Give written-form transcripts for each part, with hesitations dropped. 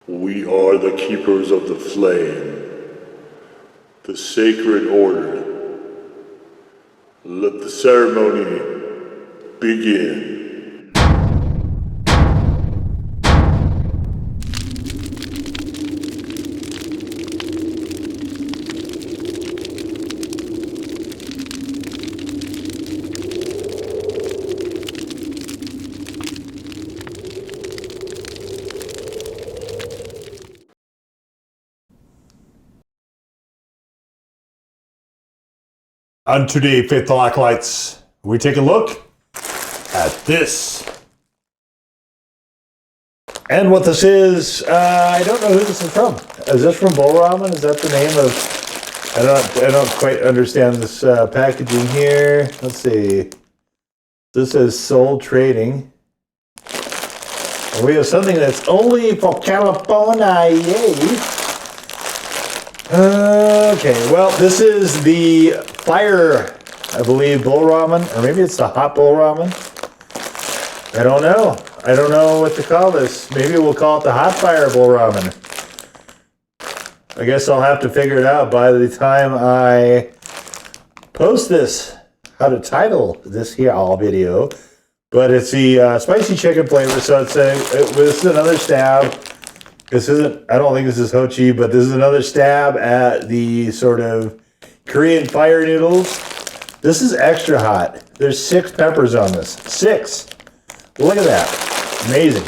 We are the keepers of the flame, the sacred order. Let the ceremony begin. And today, Faithful Acolytes, we take a look at this. And what this is, I don't know who this is from. Is this from Bulramen? Is that the name of... I don't quite understand this packaging here. Let's see. This is Soul Trading. And we have something that's only for California. Yay! Okay, well, this is the Fire, I believe, Bulramen, or maybe it's the Hot Bulramen. I don't know. I don't know what to call this. Maybe we'll call it the Hot Fire Bulramen. I guess I'll have to figure it out by the time I post this, how to title this here video. But it's the spicy chicken flavor, so this is another stab. This isn't, I don't think this is Hochi, but this is another stab at the sort of Korean fire noodles. This is extra hot. There's 6 peppers on this. 6. Look at that. Amazing.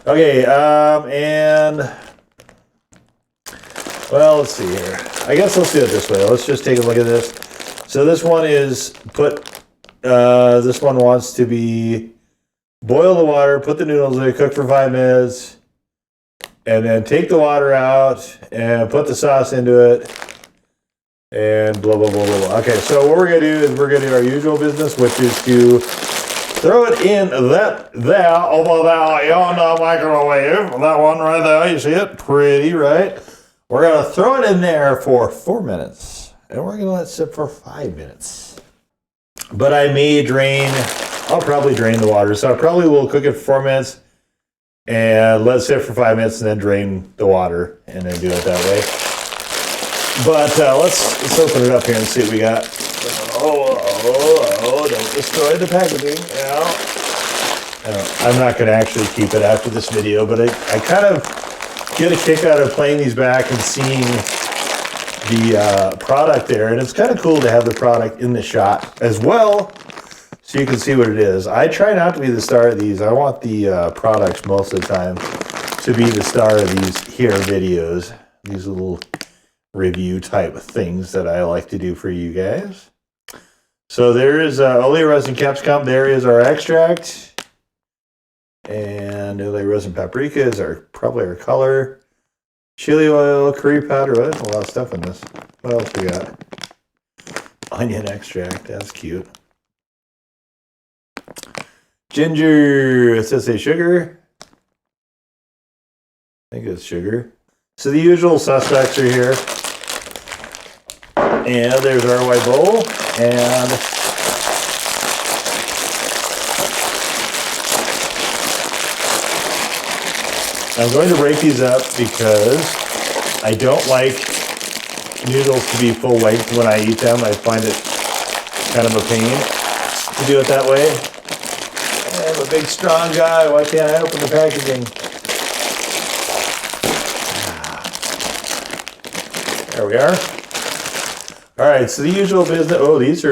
Okay, and, well, let's see here. I guess let's do it this way. Let's just take a look at this. So this one is this one wants to be boil the water, put the noodles in, cook for 5 minutes, and then take the water out and put the sauce into it. And blah, blah, blah, blah, blah. Okay, so what we're going to do is we're going to do our usual business, which is to throw it in over there in the microwave. That one right there, you see it? Pretty, right? We're going to throw it in there for 4 minutes. And we're going to let it sit for 5 minutes. But I may I'll probably drain the water. So I probably will cook it for 4 minutes and let it sit for 5 minutes and then drain the water and then do it that way. But let's open it up here and see what we got. Oh, don't destroy the packaging. I'm not going to actually keep it after this video, but I kind of get a kick out of playing these back and seeing the product there. And it's kind of cool to have the product in the shot as well, so you can see what it is. I try not to be the star of these. I want the products most of the time to be the star of these here videos. These little review type of things that I like to do for you guys. So there is ole resin capsicum. There is our extract. And ole resin paprika is probably our color. Chili oil, curry powder. Oh, there's a lot of stuff in this. What else we got? Onion extract. That's cute. Ginger. It says sugar. I think it's sugar. So the usual suspects are here. And there's our white bowl. And I'm going to break these up because I don't like noodles to be full length when I eat them. I find it kind of a pain to do it that way. I'm a big, strong guy. Why can't I open the packaging? There we are. All right, so the usual business. Oh, these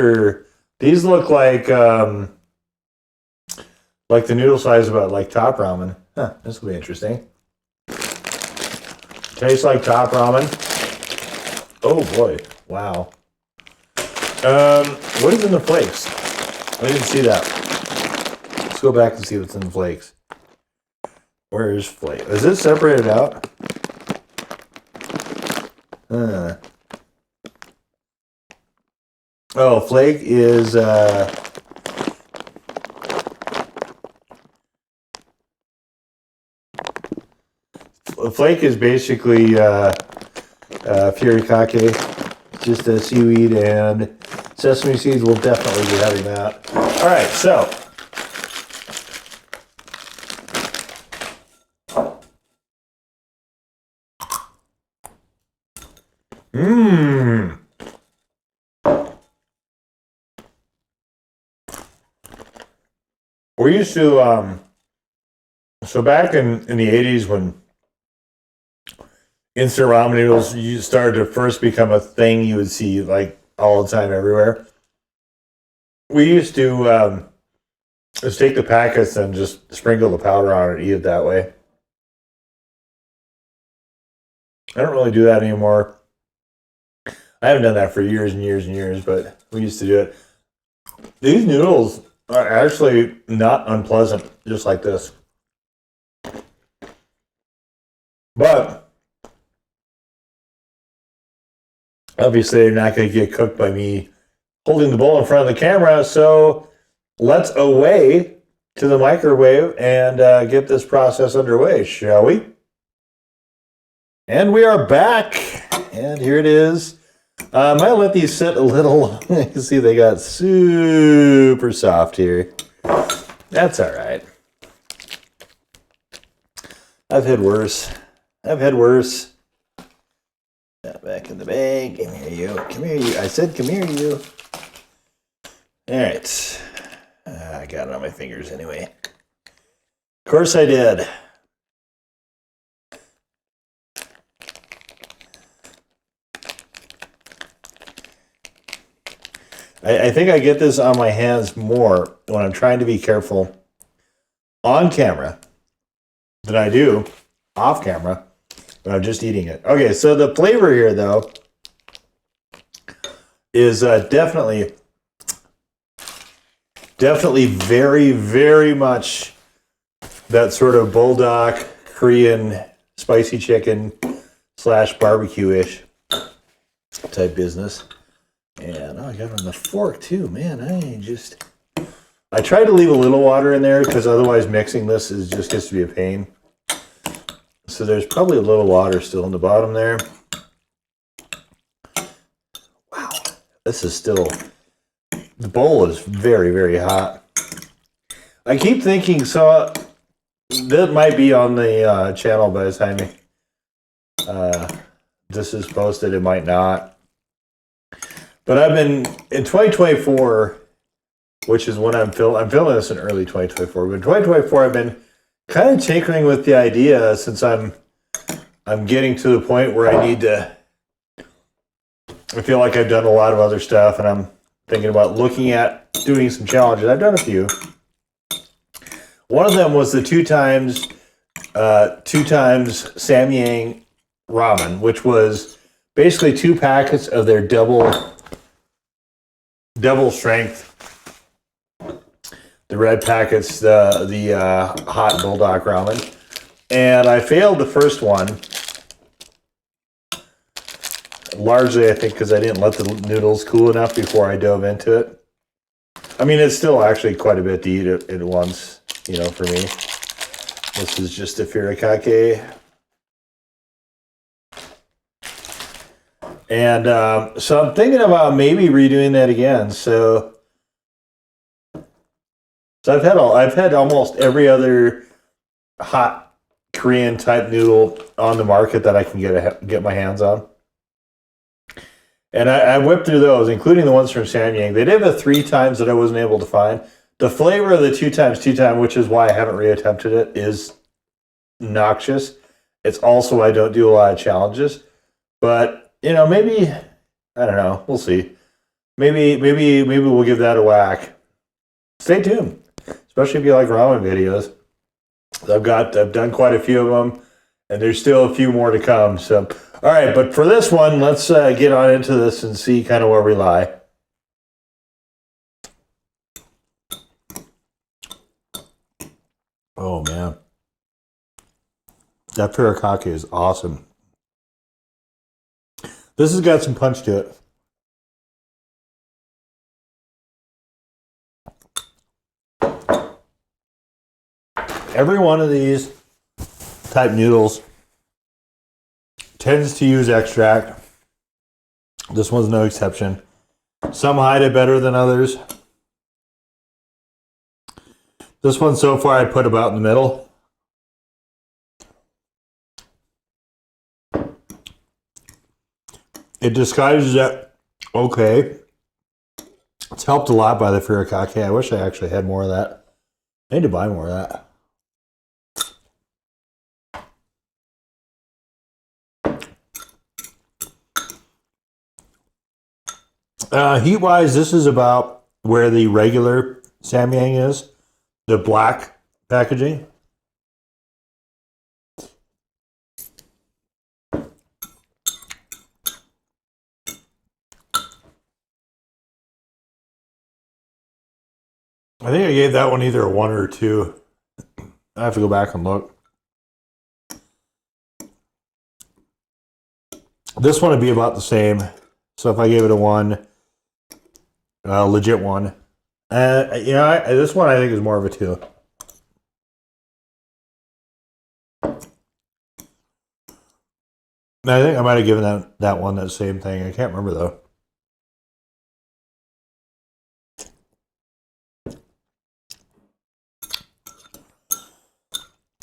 look like the noodle size about like Top Ramen. Huh, this will be interesting. Tastes like Top Ramen. Oh boy, wow. What is in the flakes? I didn't see that. Let's go back and see what's in the flakes. Where is flake? Is it separated out? Oh, flake is flake is basically furikake, just a seaweed, and sesame seeds. Will definitely be having that. All right, so Mmm. We used to, so back in the 80s when instant ramen noodles you started to first become a thing you would see like all the time everywhere. We used to just take the packets and just sprinkle the powder on it and eat it that way. I don't really do that anymore. I haven't done that for years and years and years, but we used to do it. These noodles are actually not unpleasant, just like this. But obviously, they're not going to get cooked by me holding the bowl in front of the camera. So let's away to the microwave and get this process underway, shall we? And we are back. And here it is. I might let these sit a little. You can see they got super soft here. That's all right. I've had worse. Back in the bag. Come here, you. Come here, you. I said, come here, you. All right. I got it on my fingers anyway. Of course I did. I think I get this on my hands more when I'm trying to be careful on camera than I do off camera when I'm just eating it. Okay, so the flavor here, though, is definitely very, very much that sort of bulldog Korean spicy chicken / barbecue-ish type business. And I got it on the fork too, man. I tried to leave a little water in there because otherwise mixing this just gets to be a pain. So there's probably a little water still in the bottom there. Wow, this is still, the bowl is very, very hot. I keep thinking, so that might be on the channel by the time this is posted. It might not. But I've been, in 2024, which is when I'm filming this in early 2024, but in 2024 I've been kind of tinkering with the idea since I'm getting to the point where I feel like I've done a lot of other stuff and I'm thinking about looking at doing some challenges. I've done a few. One of them was the two times Samyang ramen, which was basically 2 packets of their double strength. The red packets, the hot bulldog ramen. And I failed the first one. Largely, I think, because I didn't let the noodles cool enough before I dove into it. I mean, it's still actually quite a bit to eat at once, for me. This is just a furikake. And so I'm thinking about maybe redoing that again. So I've had almost every other hot Korean type noodle on the market that I can get my hands on. And I whipped through those, including the ones from Samyang. They did have 3 times that I wasn't able to find. The flavor of the 2 times, which is why I haven't reattempted it, is noxious. It's also why I don't do a lot of challenges. But maybe, I don't know. We'll see. Maybe we'll give that a whack. Stay tuned, especially if you like ramen videos. I've done quite a few of them, and there's still a few more to come. So, all right, but for this one, let's get on into this and see kind of where we lie. Oh man, that furikake is awesome. This has got some punch to it. Every one of these type noodles tends to use extract. This one's no exception. Some hide it better than others. This one so far I put about in the middle. It disguises it okay. It's helped a lot by the furikake. I wish I actually had more of that. I need to buy more of that. Heat-wise, this is about where the regular Samyang is. The black packaging. I think I gave that one either a 1 or a 2. I have to go back and look. This one would be about the same. So if I gave it a 1, legit 1. This one I think is more of a 2. I think I might have given that one that same thing. I can't remember though.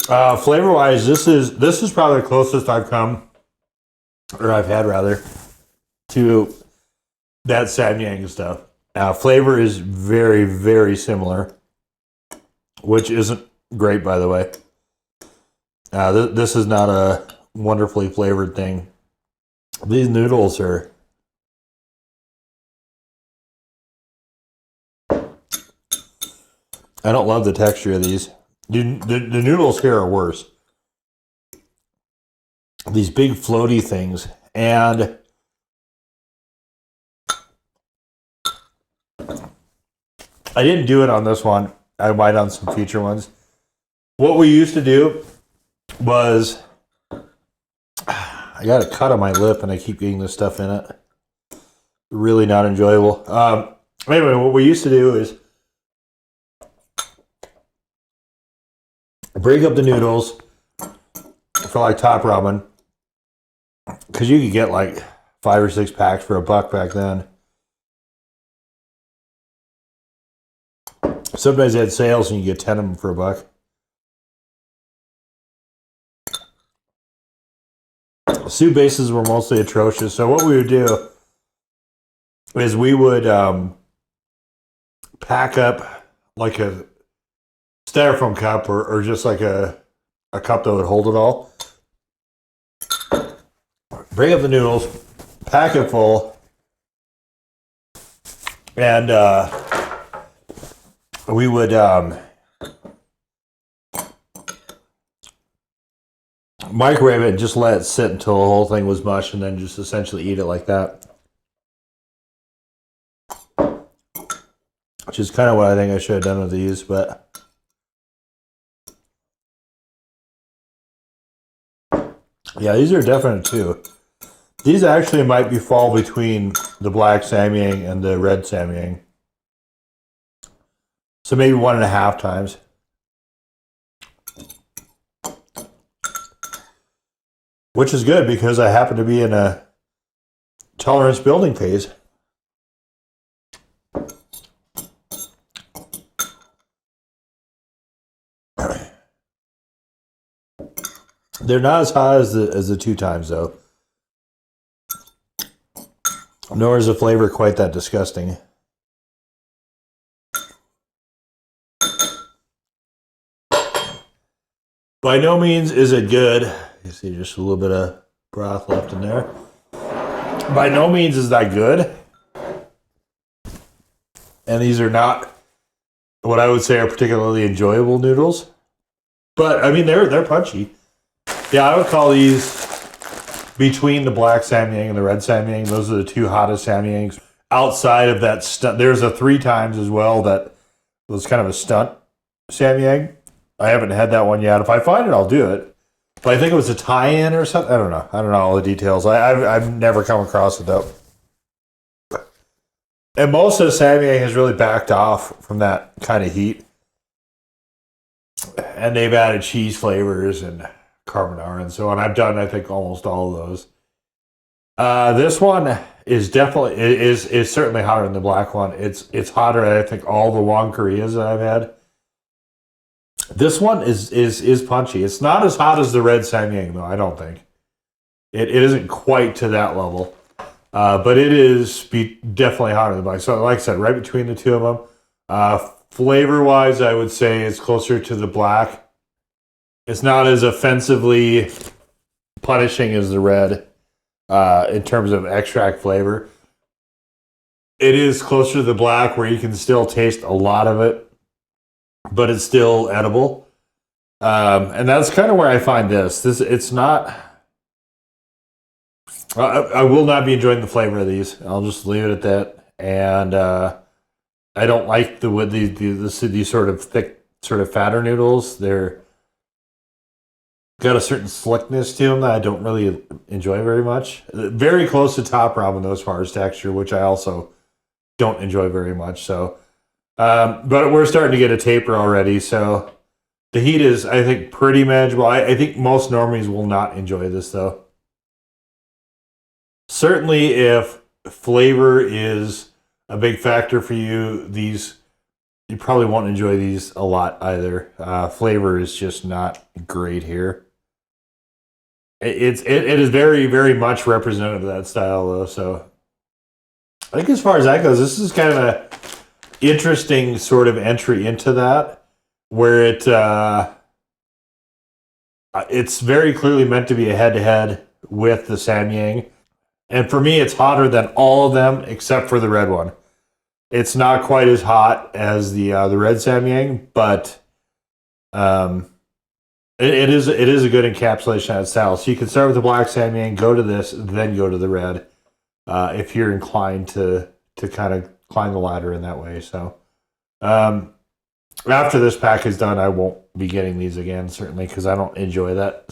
Flavor-wise, this is probably the closest I've come, or I've had rather, to that Samyang stuff. Flavor is very, very similar, which isn't great, by the way. This is not a wonderfully flavored thing. These noodles are... I don't love the texture of these. The noodles here are worse. These big floaty things. And I didn't do it on this one. I might on some future ones. What we used to do was... I got a cut on my lip and I keep getting this stuff in it. Really not enjoyable. Anyway, what we used to do is break up the noodles for like top ramen, because you could get like 5 or 6 packs for $1 back then. Sometimes they had sales and you get 10 of them for $1. Soup bases were mostly atrocious, so what we would do is we would pack up like a styrofoam cup or just like a cup that would hold it all. Bring up the noodles, pack it full, and we would microwave it and just let it sit until the whole thing was mush, and then just essentially eat it like that. Which is kind of what I think I should have done with these, but... yeah, these are definite too. These actually might fall between the black Samyang and the red Samyang. So maybe 1.5 times. Which is good because I happen to be in a tolerance building phase. They're not as hot as the 2 times though. Nor is the flavor quite that disgusting. By no means is it good. You see just a little bit of broth left in there. By no means is that good. And these are not what I would say are particularly enjoyable noodles. But I mean they're punchy. Yeah, I would call these between the black Samyang and the red Samyang. Those are the 2 hottest Samyangs. Outside of that stunt, there's a 3 times as well that was kind of a stunt Samyang. I haven't had that one yet. If I find it, I'll do it. But I think it was a tie-in or something. I don't know. I don't know all the details. I've never come across it though. And most of the Samyang has really backed off from that kind of heat. And they've added cheese flavors and carbonara and so on. I've done, I think, almost all of those. This one is definitely is certainly hotter than the black one. It's hotter than I think all the Wong Koreas that I've had. This one is punchy. It's not as hot as the red Samyang though. I don't think it isn't quite to that level. But it is definitely hotter than the black. So like I said, right between the two of them. Flavor wise, I would say it's closer to the black. It's not as offensively punishing as the red in terms of extract flavor. It is closer to the black where you can still taste a lot of it, but it's still edible. And that's kind of where I find this. It's not. I will not be enjoying the flavor of these. I'll just leave it at that. And I don't like these sort of thick, sort of fatter noodles. They're got a certain slickness to them that I don't really enjoy very much. Very close to top ramen though, as far as texture, which I also don't enjoy very much. So, but we're starting to get a taper already. So the heat is, I think, pretty manageable. I think most normies will not enjoy this though. Certainly, if flavor is a big factor for you, you probably won't enjoy these a lot either. Flavor is just not great here. It is very, very much representative of that style though. So I think as far as that goes, this is kind of a interesting sort of entry into that, where it's very clearly meant to be a head-to-head with the Samyang. And for me, it's hotter than all of them except for the red one. It's not quite as hot as the red Samyang, but it is a good encapsulation of that style. So you can start with the black Samyang, go to this, then go to the red, if you're inclined to kind of climb the ladder in that way. So after this pack is done, I won't be getting these again, certainly, because I don't enjoy that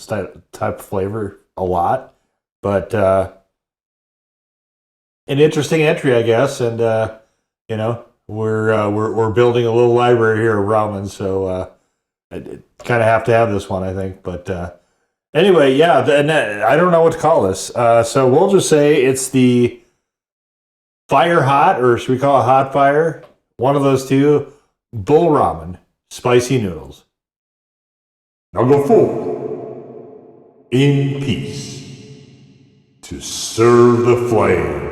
type of flavor a lot. But an interesting entry, I guess, and you know, we're building a little library here of ramen, so I kind of have to have this one, I think. But anyway, yeah, and I don't know what to call this, so we'll just say it's the fire hot, or should we call it hot fire? One of those two. Bulramen spicy noodles. Now go forward in peace to serve the flame.